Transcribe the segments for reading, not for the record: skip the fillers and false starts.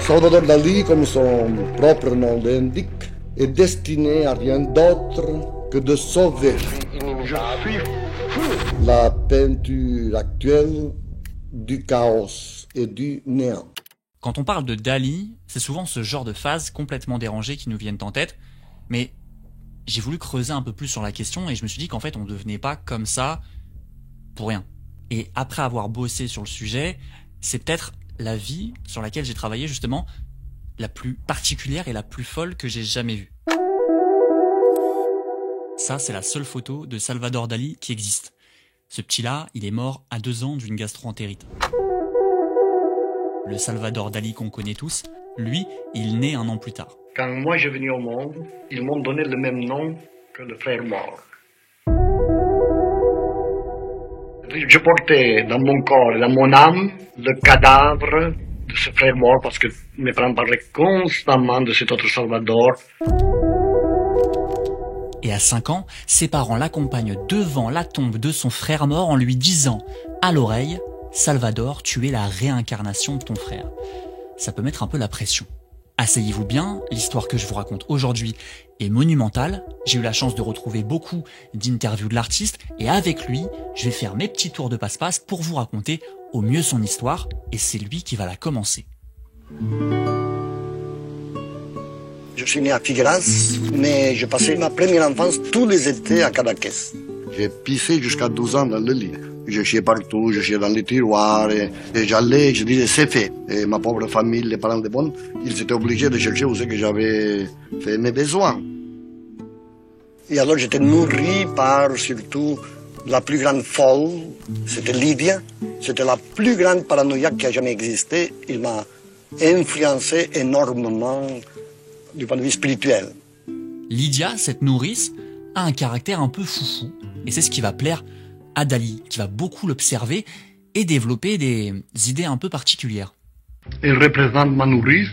Salvador Dali, comme son propre nom l'indique, est destiné à rien d'autre que de sauver la peinture actuelle du chaos et du néant. Quand on parle de Dali, c'est souvent ce genre de phases complètement dérangées qui nous viennent en tête, mais j'ai voulu creuser un peu plus sur la question et je me suis dit qu'en fait on ne devenait pas comme ça pour rien. Et après avoir bossé sur le sujet, c'est peut-être la vie sur laquelle j'ai travaillé justement la plus particulière et la plus folle que j'ai jamais vue. Ça, c'est la seule photo de Salvador Dali qui existe. Ce petit-là, il est mort à 2 ans d'une gastro-entérite. Le Salvador Dali qu'on connaît tous, lui, il naît 1 an plus tard. Quand moi j'ai venu au monde, ils m'ont donné le même nom que le frère mort. Je portais dans mon corps et dans mon âme le cadavre de ce frère mort parce que mes parents parlaient constamment de cet autre Salvador. Et à 5 ans, ses parents l'accompagnent devant la tombe de son frère mort en lui disant à l'oreille « Salvador, tu es la réincarnation de ton frère ». Ça peut mettre un peu la pression. Asseyez-vous bien, l'histoire que je vous raconte aujourd'hui est monumentale. J'ai eu la chance de retrouver beaucoup d'interviews de l'artiste et avec lui, je vais faire mes petits tours de passe-passe pour vous raconter au mieux son histoire et c'est lui qui va la commencer. Je suis né à Figueras, mais je passais ma première enfance tous les étés à Cadaqués. J'ai pissé jusqu'à 12 ans dans le lit. Je chiais partout, je chiais dans les tiroirs, et j'allais, je disais c'est fait. Et ma pauvre famille, les parents de bonne, ils étaient obligés de chercher où c'est que j'avais fait mes besoins. Et alors j'étais nourri par surtout la plus grande folle, c'était Lydia. C'était la plus grande paranoïaque qui a jamais existé. Il m'a influencé énormément du point de vue spirituel. Lydia, cette nourrice, a un caractère un peu foufou, et c'est ce qui va plaire à Dali, qui va beaucoup l'observer et développer des idées un peu particulières. Elle représente ma nourrice.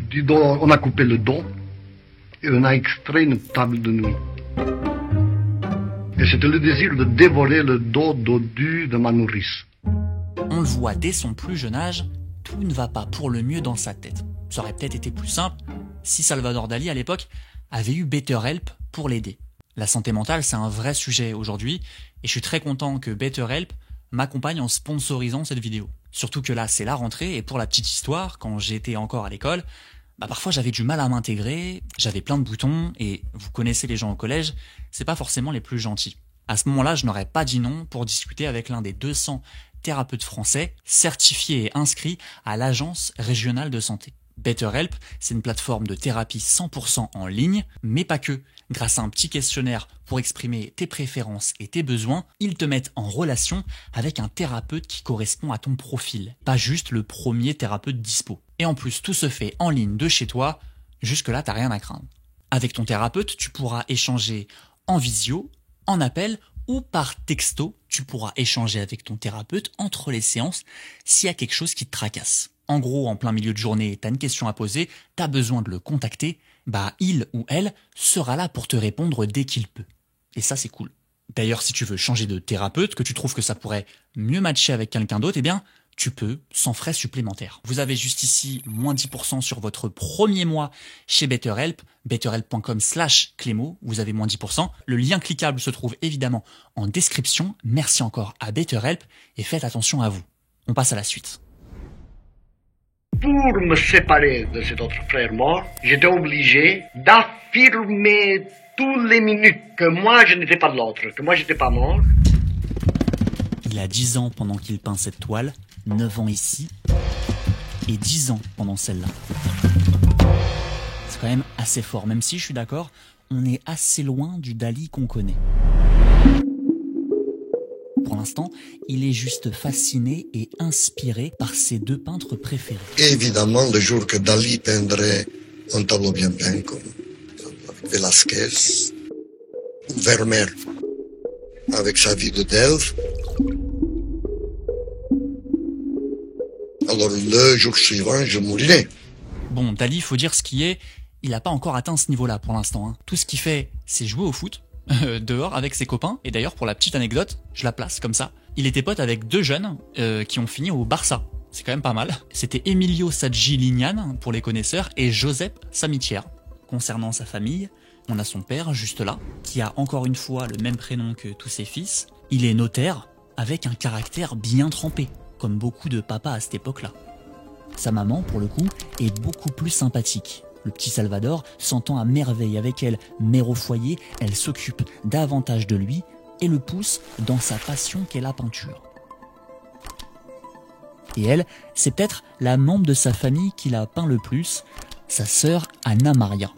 Du dos, on a coupé le dos et on a extrait une table de nuit. Et c'était le désir de dévorer le dos dodu de ma nourrice. On le voit dès son plus jeune âge, tout ne va pas pour le mieux dans sa tête. Ça aurait peut-être été plus simple si Salvador Dali, à l'époque, avait eu BetterHelp pour l'aider. La santé mentale, c'est un vrai sujet aujourd'hui, et je suis très content que BetterHelp m'accompagne en sponsorisant cette vidéo. Surtout que là, c'est la rentrée, et pour la petite histoire, quand j'étais encore à l'école, parfois j'avais du mal à m'intégrer, j'avais plein de boutons, et vous connaissez les gens au collège, c'est pas forcément les plus gentils. À ce moment-là, je n'aurais pas dit non pour discuter avec l'un des 200 thérapeutes français certifiés et inscrits à l'Agence régionale de santé. BetterHelp, c'est une plateforme de thérapie 100% en ligne, mais pas que. Grâce à un petit questionnaire pour exprimer tes préférences et tes besoins, ils te mettent en relation avec un thérapeute qui correspond à ton profil, pas juste le premier thérapeute dispo. Et en plus, tout se fait en ligne de chez toi, jusque-là, t'as rien à craindre. Avec ton thérapeute, tu pourras échanger en visio, en appel ou par texto, tu pourras échanger avec ton thérapeute entre les séances s'il y a quelque chose qui te tracasse. En gros, en plein milieu de journée, t'as une question à poser, t'as besoin de le contacter, il ou elle sera là pour te répondre dès qu'il peut. Et ça, c'est cool. D'ailleurs, si tu veux changer de thérapeute, que tu trouves que ça pourrait mieux matcher avec quelqu'un d'autre, tu peux, sans frais supplémentaires. Vous avez juste ici moins 10% sur votre premier mois chez BetterHelp, betterhelp.com/Clémo, vous avez moins 10%. Le lien cliquable se trouve évidemment en description. Merci encore à BetterHelp et faites attention à vous. On passe à la suite. Pour me séparer de cet autre frère mort, j'étais obligé d'affirmer toutes les minutes que moi je n'étais pas de l'autre, que moi j'étais pas mort. Il a 10 ans pendant qu'il peint cette toile, 9 ans ici, et 10 ans pendant celle-là. C'est quand même assez fort, même si je suis d'accord, on est assez loin du Dali qu'on connaît. Pour l'instant, il est juste fasciné et inspiré par ses 2 peintres préférés. Évidemment, le jour que Dali peindrait un tableau bien peint comme Velázquez, ou Vermeer, avec sa vie de Delphes. Alors le jour suivant, je mourirai. Bon, Dali, faut dire ce qui est, il n'a pas encore atteint ce niveau-là pour l'instant. Tout ce qu'il fait, c'est jouer au foot, dehors avec ses copains. Et d'ailleurs, pour la petite anecdote, je la place comme ça. Il était pote avec 2 jeunes qui ont fini au Barça. c'est quand même pas mal. C'était Emilio Saggi-Lignan, pour les connaisseurs, et Giuseppe Samitière. Concernant sa famille, on a son père, juste là, qui a encore une fois le même prénom que tous ses fils. Il est notaire, avec un caractère bien trempé, comme beaucoup de papas à cette époque-là. Sa maman, pour le coup, est beaucoup plus sympathique. Le petit Salvador s'entend à merveille avec elle, mère au foyer, elle s'occupe davantage de lui et le pousse dans sa passion qu'est la peinture. Et elle, c'est peut-être la membre de sa famille qui l'a peint le plus, sa sœur Anna Maria.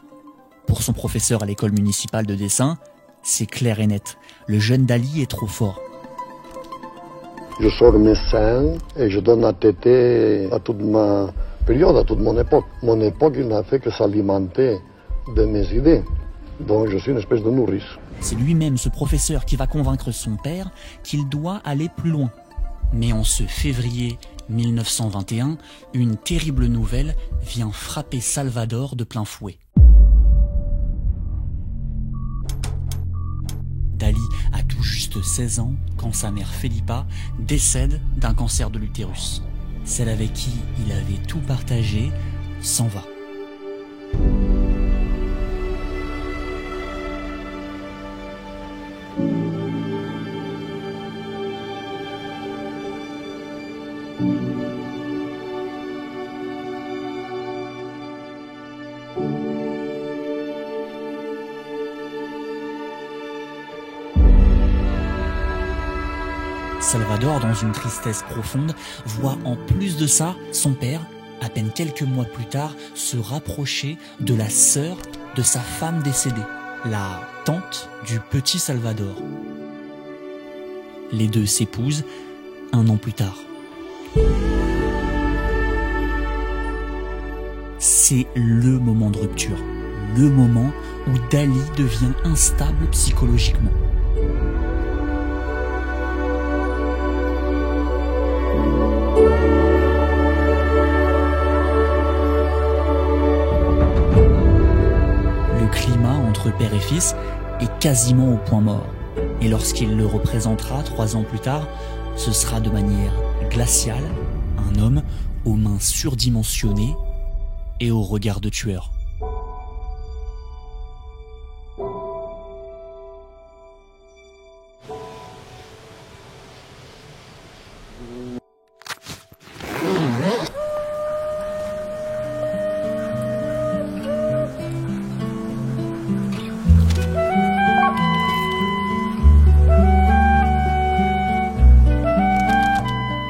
Pour son professeur à l'école municipale de dessin, c'est clair et net, le jeune Dali est trop fort. Je sors mes seins et je donne à téter à toute ma période, à toute mon époque. Mon époque, il n'a fait que s'alimenter de mes idées. Donc je suis une espèce de nourrice. C'est lui-même, ce professeur, qui va convaincre son père qu'il doit aller plus loin. Mais en ce février 1921, une terrible nouvelle vient frapper Salvador de plein fouet. Dali a tout juste 16 ans quand sa mère Felipa décède d'un cancer de l'utérus. Celle avec qui il avait tout partagé s'en va. Salvador, dans une tristesse profonde, voit en plus de ça son père, à peine quelques mois plus tard, se rapprocher de la sœur de sa femme décédée, la tante du petit Salvador. Les deux s'épousent 1 an plus tard. C'est le moment de rupture, le moment où Dali devient instable psychologiquement. Entre père et fils est quasiment au point mort. Et lorsqu'il le représentera 3 ans plus tard, ce sera de manière glaciale, un homme aux mains surdimensionnées et au regard de tueur.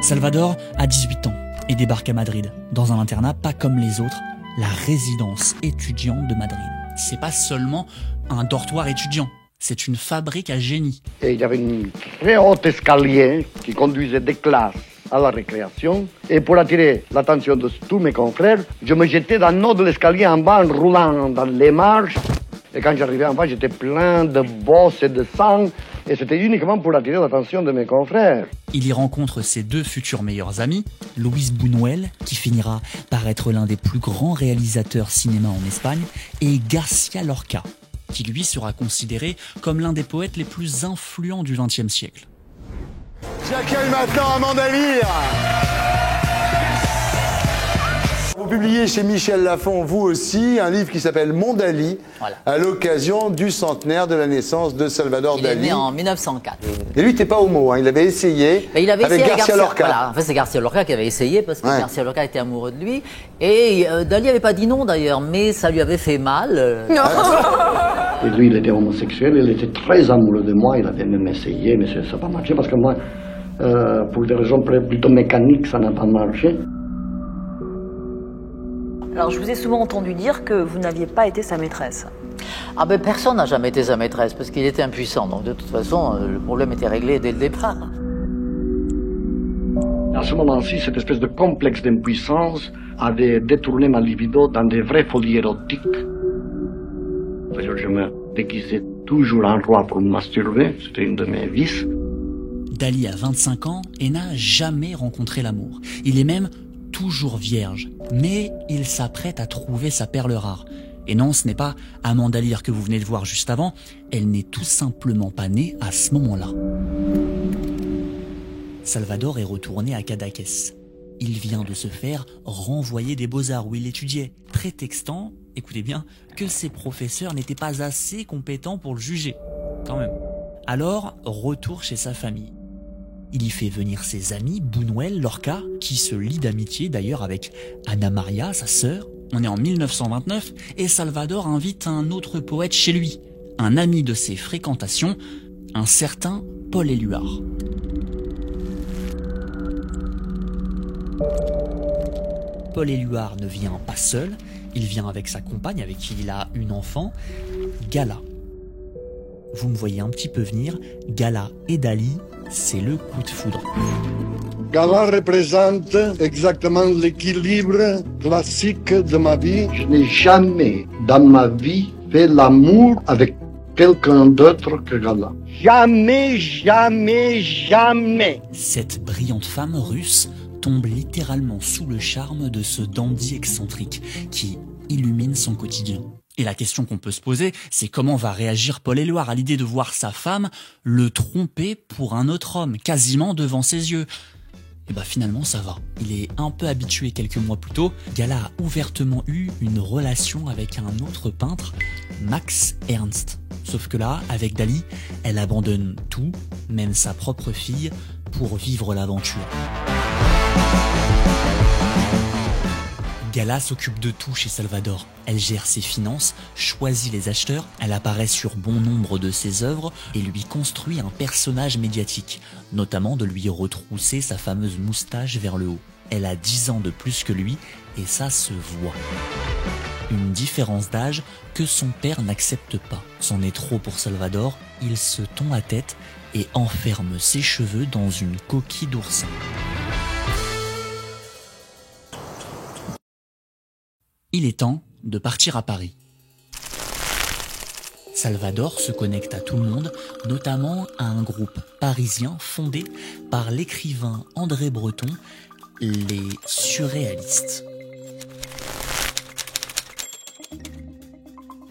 Salvador a 18 ans et débarque à Madrid, dans un internat pas comme les autres, la résidence étudiante de Madrid. C'est pas seulement un dortoir étudiant, c'est une fabrique à génie. Et il y avait une très haute escalier qui conduisait des classes à la récréation. Et pour attirer l'attention de tous mes confrères, je me jetais dans le haut de l'escalier en bas en roulant dans les marches. Et quand j'arrivais en bas, j'étais plein de bosses et de sang. Et c'était uniquement pour attirer l'attention de mes confrères. Il y rencontre ses 2 futurs meilleurs amis, Luis Buñuel, qui finira par être l'un des plus grands réalisateurs cinéma en Espagne, et García Lorca, qui lui sera considéré comme l'un des poètes les plus influents du XXe siècle. J'accueille maintenant Amanda Lear. Vous publiez chez Michel Lafon, vous aussi, un livre qui s'appelle Mon Dali, voilà, à l'occasion du centenaire de la naissance de Salvador Dali. Il est né en 1904. Et lui, il n'était pas homo, hein. Il avait essayé, avec García Lorca. Voilà, en fait, c'est García Lorca qui avait essayé, parce que García Lorca était amoureux de lui. Et Dali n'avait pas dit non, d'ailleurs, mais ça lui avait fait mal. Et lui, il était homosexuel, il était très amoureux de moi, il avait même essayé, mais ça n'a pas marché, parce que moi, pour des raisons plutôt mécaniques, ça n'a pas marché. Alors, je vous ai souvent entendu dire que vous n'aviez pas été sa maîtresse. Ah ben, personne n'a jamais été sa maîtresse, parce qu'il était impuissant. Donc, de toute façon, le problème était réglé dès le départ. À ce moment-ci, cette espèce de complexe d'impuissance avait détourné ma libido dans des vraies folies érotiques. Je me déguisais toujours en roi pour me masturber, c'était une de mes vices. Dali a 25 ans et n'a jamais rencontré l'amour. Il est même toujours vierge, mais il s'apprête à trouver sa perle rare. Et non, ce n'est pas Amanda Lear que vous venez de voir juste avant, elle n'est tout simplement pas née à ce moment-là. Salvador est retourné à Cadaqués. Il vient de se faire renvoyer des Beaux-Arts où il étudiait, prétextant, écoutez bien, que ses professeurs n'étaient pas assez compétents pour le juger. Quand même. Alors, retour chez sa famille. Il y fait venir ses amis, Buñuel, Lorca, qui se lie d'amitié d'ailleurs avec Anna Maria, sa sœur. On est en 1929 et Salvador invite un autre poète chez lui, un ami de ses fréquentations, un certain Paul Éluard. Paul Éluard ne vient pas seul, il vient avec sa compagne avec qui il a une enfant, Gala. Vous me voyez un petit peu venir, Gala et Dali, c'est le coup de foudre. Gala représente exactement l'équilibre classique de ma vie. Je n'ai jamais dans ma vie fait l'amour avec quelqu'un d'autre que Gala. Jamais, jamais, jamais. Cette brillante femme russe tombe littéralement sous le charme de ce dandy excentrique qui illumine son quotidien. Et la question qu'on peut se poser, c'est comment va réagir Paul Éluard à l'idée de voir sa femme le tromper pour un autre homme, quasiment devant ses yeux. Et bah finalement ça va. Il est un peu habitué quelques mois plus tôt. Gala a ouvertement eu une relation avec un autre peintre, Max Ernst. Sauf que là, avec Dali, elle abandonne tout, même sa propre fille, pour vivre l'aventure. Gala s'occupe de tout chez Salvador. Elle gère ses finances, choisit les acheteurs, elle apparaît sur bon nombre de ses œuvres et lui construit un personnage médiatique, notamment de lui retrousser sa fameuse moustache vers le haut. Elle a 10 ans de plus que lui et ça se voit. Une différence d'âge que son père n'accepte pas. C'en est trop pour Salvador, il se tond la tête et enferme ses cheveux dans une coquille d'oursin. Il est temps de partir à Paris. Salvador se connecte à tout le monde, notamment à un groupe parisien fondé par l'écrivain André Breton, les surréalistes.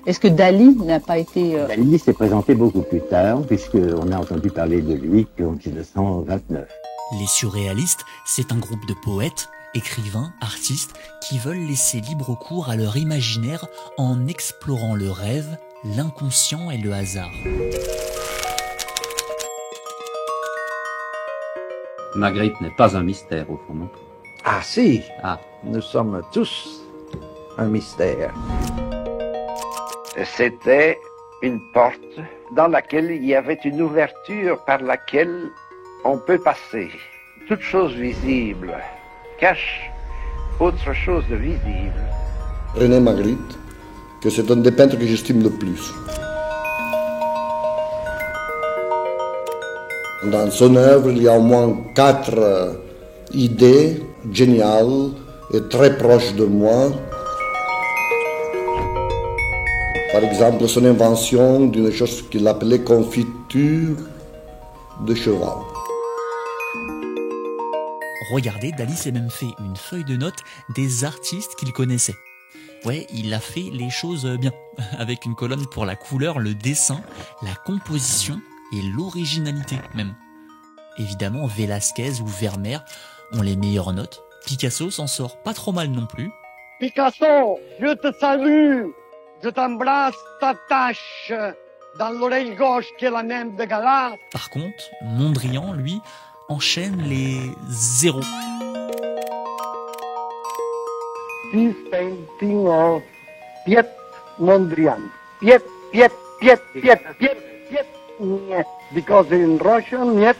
Est-ce que Dali n'a pas été... Dali s'est présenté beaucoup plus tard, puisqu'on a entendu parler de lui qu'en 1929. Les surréalistes, c'est un groupe de poètes, écrivains, artistes, qui veulent laisser libre cours à leur imaginaire en explorant le rêve, l'inconscient et le hasard. Magritte n'est pas un mystère au fond, non? Ah si, Ah. Nous sommes tous un mystère. C'était une porte dans laquelle il y avait une ouverture par laquelle on peut passer. Toute chose visible cache autre chose de visible. René Magritte, que c'est un des peintres que j'estime le plus. Dans son œuvre, il y a au moins 4 idées géniales et très proches de moi. Par exemple, son invention d'une chose qu'il appelait confiture de cheval. Regardez, Dali s'est même fait une feuille de notes des artistes qu'il connaissait. Ouais, il a fait les choses bien, avec une colonne pour la couleur, le dessin, la composition et l'originalité même. Évidemment, Velázquez ou Vermeer ont les meilleures notes. Picasso s'en sort pas trop mal non plus. Picasso, je te salue, je t'embrasse, t'attache dans l'oreille gauche qui est la même de Gala. Par contre, Mondrian, lui, enchaîne les zéros. This painting of Piet Mondrian. Piet, Piet, Piet, Piet, Piet, Piet, niet. Because in Russian, niet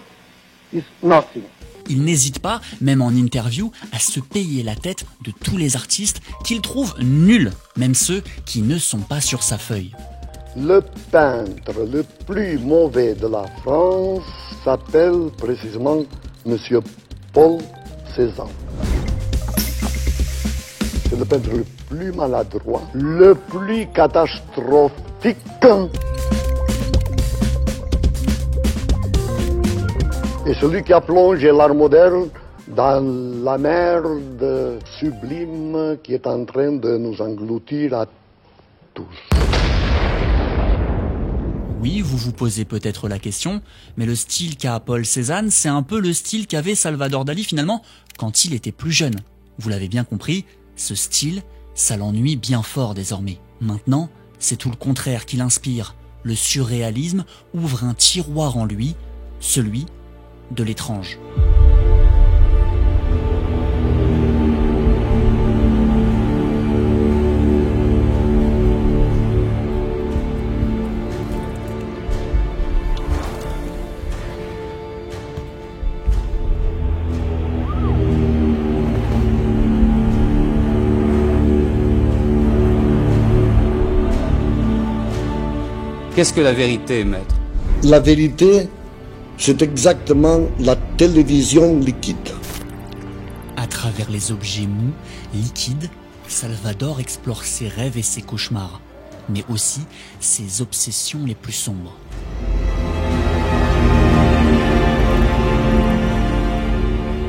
is nothing. Il n'hésite pas, même en interview, à se payer la tête de tous les artistes qu'il trouve nuls, même ceux qui ne sont pas sur sa feuille. Le peintre le plus mauvais de la France s'appelle précisément Monsieur Paul Cézanne. C'est le peintre le plus maladroit, le plus catastrophique. Et celui qui a plongé l'art moderne dans la merde sublime qui est en train de nous engloutir à tous. Oui, vous vous posez peut-être la question, mais le style qu'a Paul Cézanne, c'est un peu le style qu'avait Salvador Dali finalement quand il était plus jeune. Vous l'avez bien compris, ce style, ça l'ennuie bien fort désormais. Maintenant, c'est tout le contraire qui l'inspire. Le surréalisme ouvre un tiroir en lui, celui de l'étrange. Qu'est-ce que la vérité, maître? La vérité, c'est exactement la télévision liquide. À travers les objets mous, liquides, Salvador explore ses rêves et ses cauchemars, mais aussi ses obsessions les plus sombres.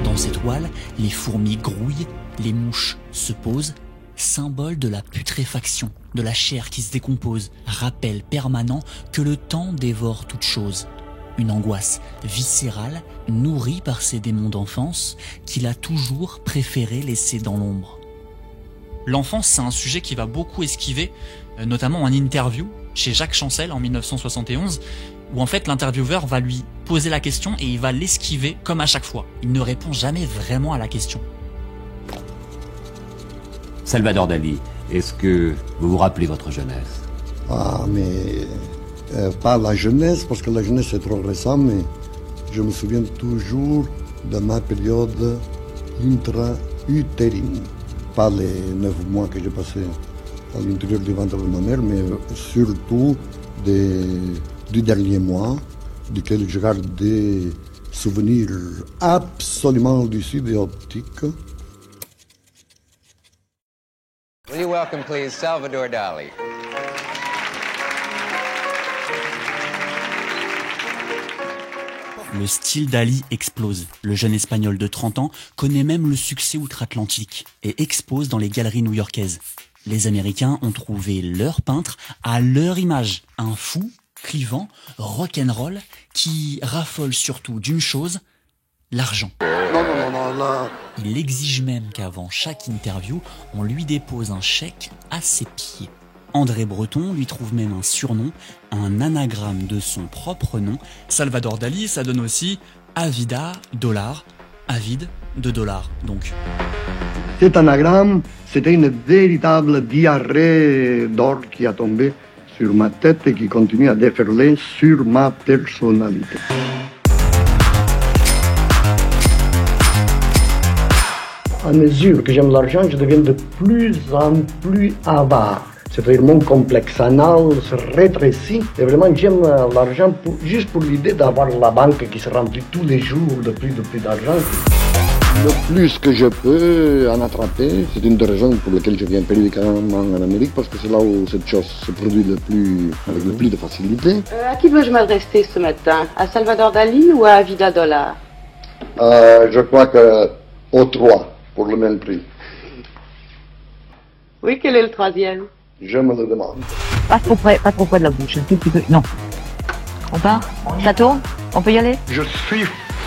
Dans ses toiles, les fourmis grouillent, les mouches se posent, symbole de la putréfaction, de la chair qui se décompose, rappel permanent que le temps dévore toute chose. Une angoisse viscérale, nourrie par ses démons d'enfance, qu'il a toujours préféré laisser dans l'ombre. L'enfance, c'est un sujet qui va beaucoup esquiver, notamment en interview chez Jacques Chancel en 1971, où en fait l'intervieweur va lui poser la question et il va l'esquiver comme à chaque fois. Il ne répond jamais vraiment à la question. Salvador Dali, est-ce que vous vous rappelez votre jeunesse? Ah, mais pas la jeunesse, parce que la jeunesse est trop récent, mais je me souviens toujours de ma période intra-utérine. Pas les 9 mois que j'ai passé à l'intérieur du ventre de ma mère, mais surtout du dernier mois, duquel je garde des souvenirs absolument lucides et optiques. Will you welcome, please, Salvador Dali? Le style Dali explose. Le jeune Espagnol de 30 ans connaît même le succès outre-Atlantique et expose dans les galeries new-yorkaises. Les Américains ont trouvé leur peintre à leur image. Un fou, clivant, rock'n'roll, qui raffole surtout d'une chose, l'argent. Non. Il exige même qu'avant chaque interview, on lui dépose un chèque à ses pieds. André Breton lui trouve même un surnom, un anagramme de son propre nom. Salvador Dali, ça donne aussi Avida dollar, avide de dollars donc. Cet anagramme, c'était une véritable diarrhée d'or qui a tombé sur ma tête et qui continue à déferler sur ma personnalité. À mesure que j'aime l'argent, je deviens de plus en plus avare. C'est-à-dire mon complexe anal se rétrécit et vraiment j'aime l'argent juste pour l'idée d'avoir la banque qui se remplit tous les jours de plus d'argent. Le plus que je peux en attraper, c'est une des raisons pour lesquelles je viens périodiquement en Amérique, parce que c'est là où cette chose se produit avec le plus de facilité. À qui dois-je m'adresser ce matin? À Salvador Dali ou à Avida Dollar? Je crois que aux 3, pour le même prix. Oui, quel est le troisième? Je me le demande. Pas trop près de la bouche, un tout petit peu. Non. On part? Ça tourne? On peut y aller? Je suis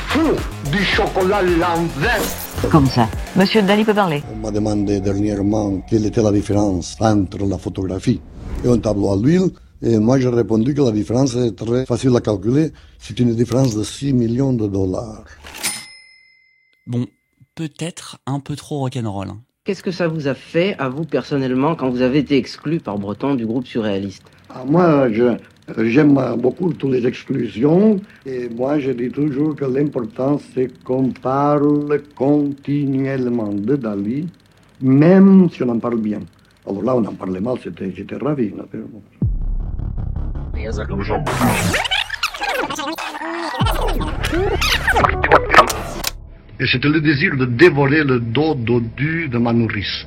fou du chocolat l'envers. Comme ça. Monsieur Dali peut parler. On m'a demandé dernièrement quelle était la différence entre la photographie et un tableau à l'huile. Et moi, j'ai répondu que la différence est très facile à calculer. C'est une différence de 6 millions de dollars. Bon, peut-être un peu trop rock'n'roll. Hein. Qu'est-ce que ça vous a fait, à vous personnellement, quand vous avez été exclu par Breton du groupe surréaliste? Moi, j'aime beaucoup toutes les exclusions. Et moi, je dis toujours que l'important, c'est qu'on parle continuellement de Dali, même si on en parle bien. Alors là, on en parlait mal, j'étais ravi, naturellement. Et c'était le désir de dévorer le dos dodu de ma nourrice.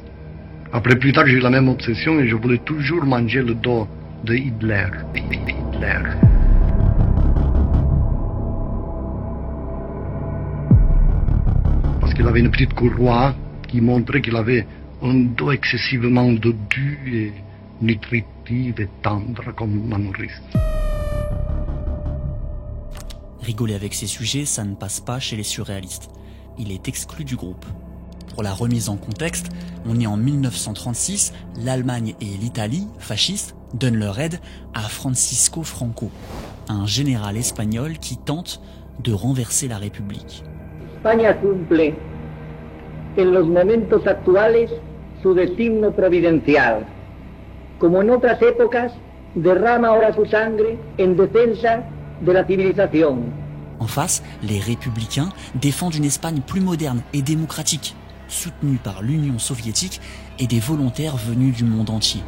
Après, plus tard, j'ai eu la même obsession et je voulais toujours manger le dos de Hitler. Parce qu'il avait une petite courroie qui montrait qu'il avait un dos excessivement dodu et nutritif et tendre comme ma nourrice. Rigoler avec ses sujets, ça ne passe pas chez les surréalistes. Il est exclu du groupe. Pour la remise en contexte, on est en 1936, l'Allemagne et l'Italie, fascistes, donnent leur aide à Francisco Franco, un général espagnol qui tente de renverser la République. España cumple en los momentos actuales su destino providencial. Como en otras épocas, derrama ahora su sangre en defensa de la civilización. En face, les républicains défendent une Espagne plus moderne et démocratique, soutenue par l'Union soviétique et des volontaires venus du monde entier.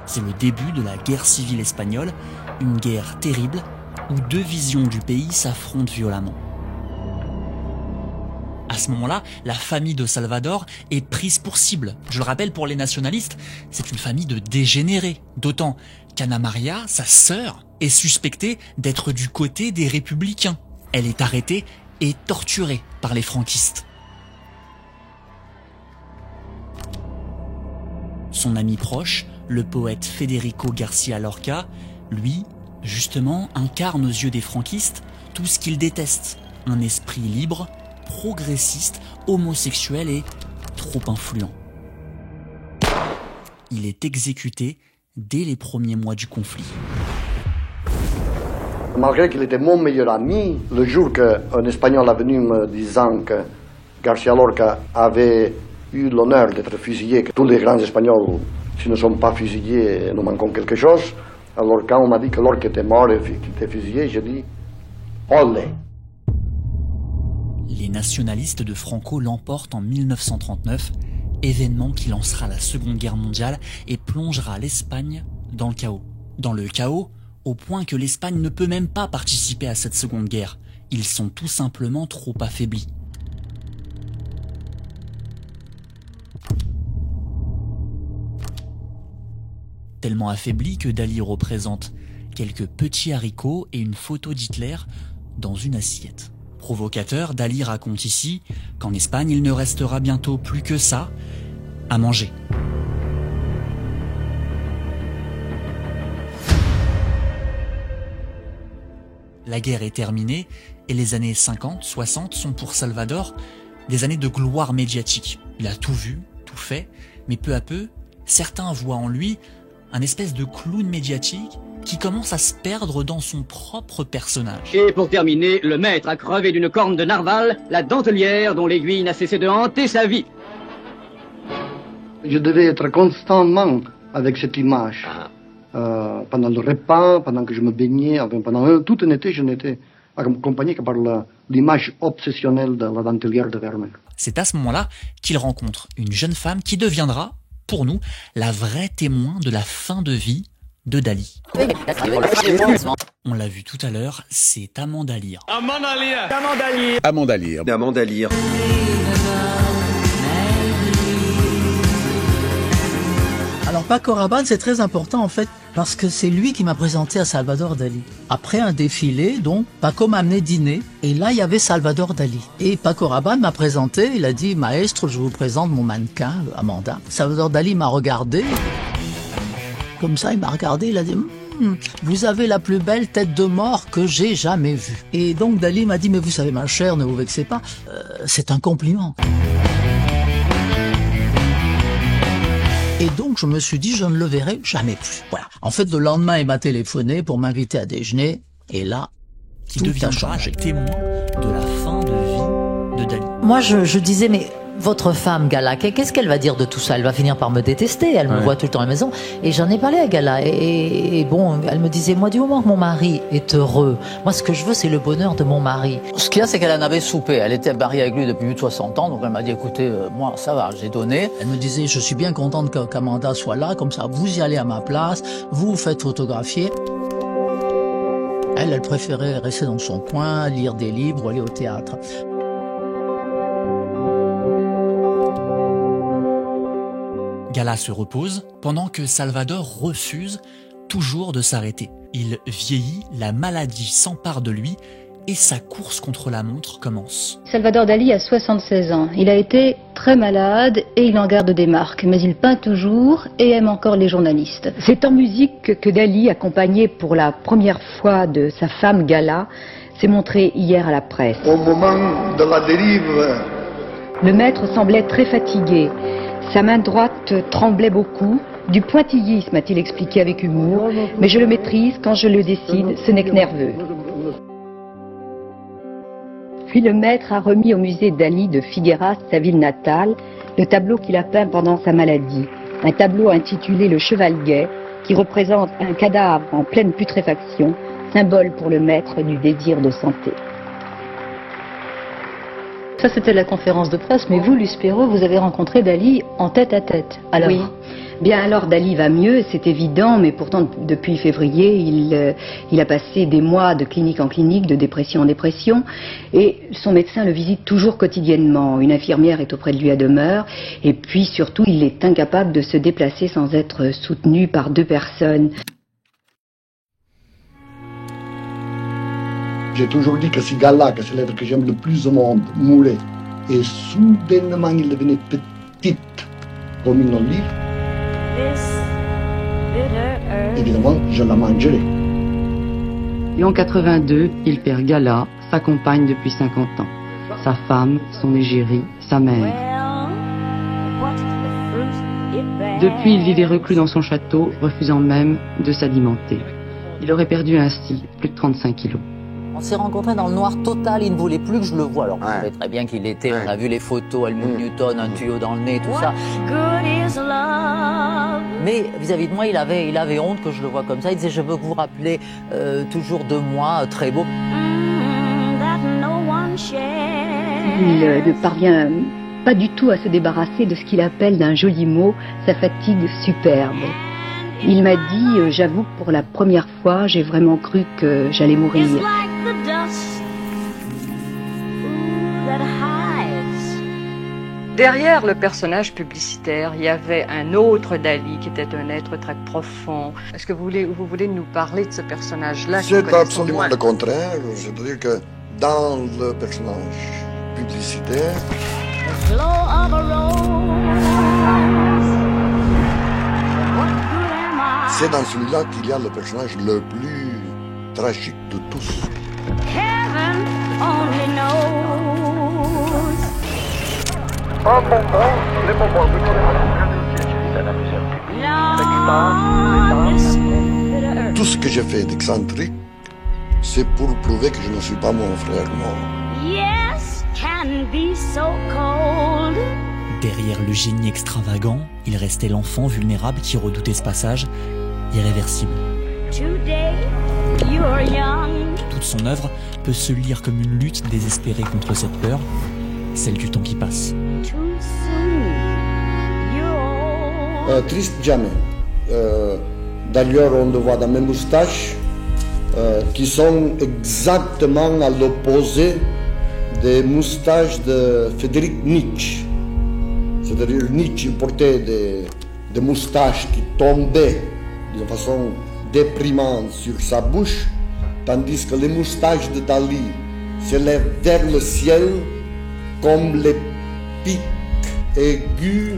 C'est le début de la guerre civile espagnole, une guerre terrible où deux visions du pays s'affrontent violemment. À ce moment-là, la famille de Salvador est prise pour cible. Je le rappelle, pour les nationalistes, c'est une famille de dégénérés. D'autant qu'Anna Maria, sa sœur, est suspectée d'être du côté des républicains. Elle est arrêtée et torturée par les franquistes. Son ami proche, le poète Federico García Lorca, lui, justement, incarne aux yeux des franquistes tout ce qu'ils détestent. Un esprit libre, progressiste, homosexuel et trop influent. Il est exécuté dès les premiers mois du conflit. Malgré qu'il était mon meilleur ami, le jour qu'un Espagnol est venu me disant que García Lorca avait eu l'honneur d'être fusillé, que tous les grands Espagnols, s'ils ne sont pas fusillés, nous manquons quelque chose, alors quand on m'a dit que Lorca était mort et qu'il était fusillé, j'ai dit « Olé !» Les nationalistes de Franco l'emportent en 1939, événement qui lancera la Seconde Guerre mondiale et plongera l'Espagne dans le chaos. Dans le chaos, au point que l'Espagne ne peut même pas participer à cette Seconde Guerre. Ils sont tout simplement trop affaiblis. Tellement affaiblis que Dalí représente quelques petits haricots et une photo d'Hitler dans une assiette. Provocateur, Dalí raconte ici qu'en Espagne, il ne restera bientôt plus que ça à manger. La guerre est terminée et les années 50, 60 sont pour Salvador des années de gloire médiatique. Il a tout vu, tout fait, mais peu à peu, certains voient en lui un espèce de clown médiatique qui commence à se perdre dans son propre personnage. Et pour terminer, le maître a crevé d'une corne de narval la dentelière dont l'aiguille n'a cessé de hanter sa vie. Je devais être constamment avec cette image. Pendant le repas, pendant que je me baignais, enfin, pendant tout un été, je n'étais accompagné que par l'image obsessionnelle de la dentelière de Vermeer. C'est à ce moment-là qu'il rencontre une jeune femme qui deviendra, pour nous, la vraie témoin de la fin de vie de Dalí. On l'a vu tout à l'heure, c'est Amanda Lear. Amanda Lear. Alors Paco Rabanne, c'est très important en fait, parce que c'est lui qui m'a présenté à Salvador Dalí. Après un défilé, donc, Paco m'a amené dîner, et là il y avait Salvador Dalí. Et Paco Rabanne m'a présenté, il a dit « Maestro, je vous présente mon mannequin, Amanda ». Salvador Dalí m'a regardé, comme ça il m'a regardé, il a dit « Vous avez la plus belle tête de mort que j'ai jamais vue ». Et donc Dalí m'a dit « Mais vous savez ma chère, ne vous vexez pas, c'est un compliment ». Et donc, je me suis dit, je ne le verrai jamais plus. Voilà. En fait, le lendemain, il m'a téléphoné pour m'inviter à déjeuner. Et là, qui tout deviendra a changé. Témoin de la fin de vie de Dalí. Moi, je disais, mais votre femme, Gala, qu'est-ce qu'elle va dire de tout ça? Elle va finir par me détester. Elle me voit tout le temps à la maison. Et j'en ai parlé à Gala. Et bon, elle me disait, moi, du moment que mon mari est heureux, moi, ce que je veux, c'est le bonheur de mon mari. Ce qu'il y a, c'est qu'elle en avait soupé. Elle était mariée avec lui depuis plus de 60 ans. Donc, elle m'a dit, écoutez, moi, ça va, j'ai donné. Elle me disait, je suis bien contente qu'Amanda soit là. Comme ça, vous y allez à ma place. Vous vous faites photographier. Elle préférait rester dans son coin, lire des livres, aller au théâtre. Gala se repose pendant que Salvador refuse toujours de s'arrêter. Il vieillit, la maladie s'empare de lui et sa course contre la montre commence. Salvador Dali a 76 ans. Il a été très malade et il en garde des marques. Mais il peint toujours et aime encore les journalistes. C'est en musique que Dali, accompagné pour la première fois de sa femme Gala, s'est montré hier à la presse. Au moment de la dérive, le maître semblait très fatigué. Sa main droite tremblait beaucoup. Du pointillisme, a-t-il expliqué avec humour. Mais je le maîtrise quand je le décide, ce n'est que nerveux. Puis le maître a remis au musée Dali de Figueras, sa ville natale, le tableau qu'il a peint pendant sa maladie. Un tableau intitulé Le Cheval Gai, qui représente un cadavre en pleine putréfaction, symbole pour le maître du désir de santé. Ça, c'était la conférence de presse, mais vous, Luce Perrault, vous avez rencontré Dali en tête-à-tête. Alors... Oui. Bien alors Dali va mieux, c'est évident, mais pourtant depuis février, il a passé des mois de clinique en clinique, de dépression en dépression, et son médecin le visite toujours quotidiennement. Une infirmière est auprès de lui à demeure, et puis surtout, il est incapable de se déplacer sans être soutenu par 2 personnes. J'ai toujours dit que si Gala, que c'est l'être que j'aime le plus au monde, mourait, et soudainement il devenait petite comme une olive, évidemment, je la mangerai. Et en 82, il perd Gala, sa compagne depuis 50 ans, sa femme, son égérie, sa mère. Depuis, il vivait reclus dans son château, refusant même de s'alimenter. Il aurait perdu ainsi plus de 35 kilos. On s'est rencontrés dans le noir total, il ne voulait plus que je le voie. Alors, on savait très bien qu'il était, on a vu les photos, Helmut Newton, un tuyau dans le nez, tout ça. Mais vis-à-vis de moi, il avait honte que je le voie comme ça. Il disait, je veux que vous rappelez toujours de moi, très beau. Il ne parvient pas du tout à se débarrasser de ce qu'il appelle d'un joli mot, sa fatigue superbe. Il m'a dit, j'avoue que pour la première fois, j'ai vraiment cru que j'allais mourir. Derrière le personnage publicitaire, il y avait un autre Dali qui était un être très profond. Est-ce que vous voulez nous parler de ce personnage-là? C'est absolument le contraire. C'est-à-dire que dans le personnage publicitaire, c'est dans celui-là qu'il y a le personnage le plus tragique de tous. Tout ce que j'ai fait d'excentrique, c'est pour prouver que je ne suis pas mon frère mort. Derrière le génie extravagant, il restait l'enfant vulnérable qui redoutait ce passage, irréversible. Toute son œuvre peut se lire comme une lutte désespérée contre cette peur, celle du temps qui passe. Triste jamais. D'ailleurs, on le voit dans mes moustaches, qui sont exactement à l'opposé des moustaches de Friedrich Nietzsche. C'est-à-dire Nietzsche portait des moustaches qui tombaient de façon déprimante sur sa bouche, tandis que les moustaches de Dali s'élèvent vers le ciel comme les pics aigus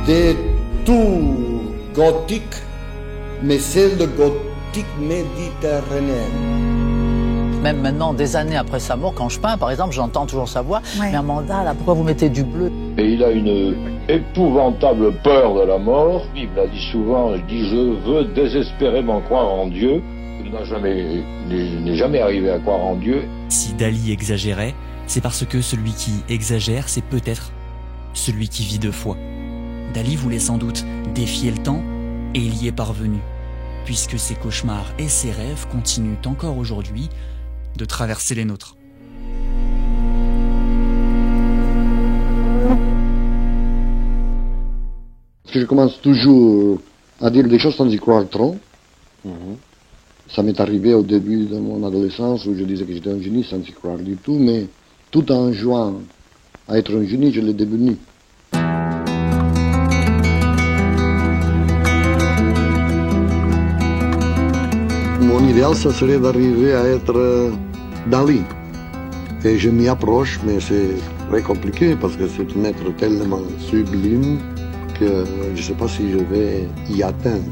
des tours gothiques, mais c'est le gothique méditerranéen. Même maintenant, des années après sa mort, quand je peins, par exemple, j'entends toujours sa voix. Ouais. Mais Amanda, là, pourquoi vous mettez du bleu? Et il a une épouvantable peur de la mort. Il l'a dit souvent, il dit, je veux désespérément croire en Dieu. Il n'est jamais arrivé à croire en Dieu. Si Dali exagérait, c'est parce que celui qui exagère, c'est peut-être celui qui vit de foi. Dali voulait sans doute défier le temps, et il y est parvenu, puisque ses cauchemars et ses rêves continuent encore aujourd'hui de traverser les nôtres. Je commence toujours à dire des choses sans y croire trop. Ça m'est arrivé au début de mon adolescence où je disais que j'étais un génie sans y croire du tout, mais tout en jouant à être un génie, je l'ai devenu. Mon L'idéal, ça serait d'arriver à être Dali. Et je m'y approche, mais c'est très compliqué parce que c'est un être tellement sublime que je ne sais pas si je vais y atteindre.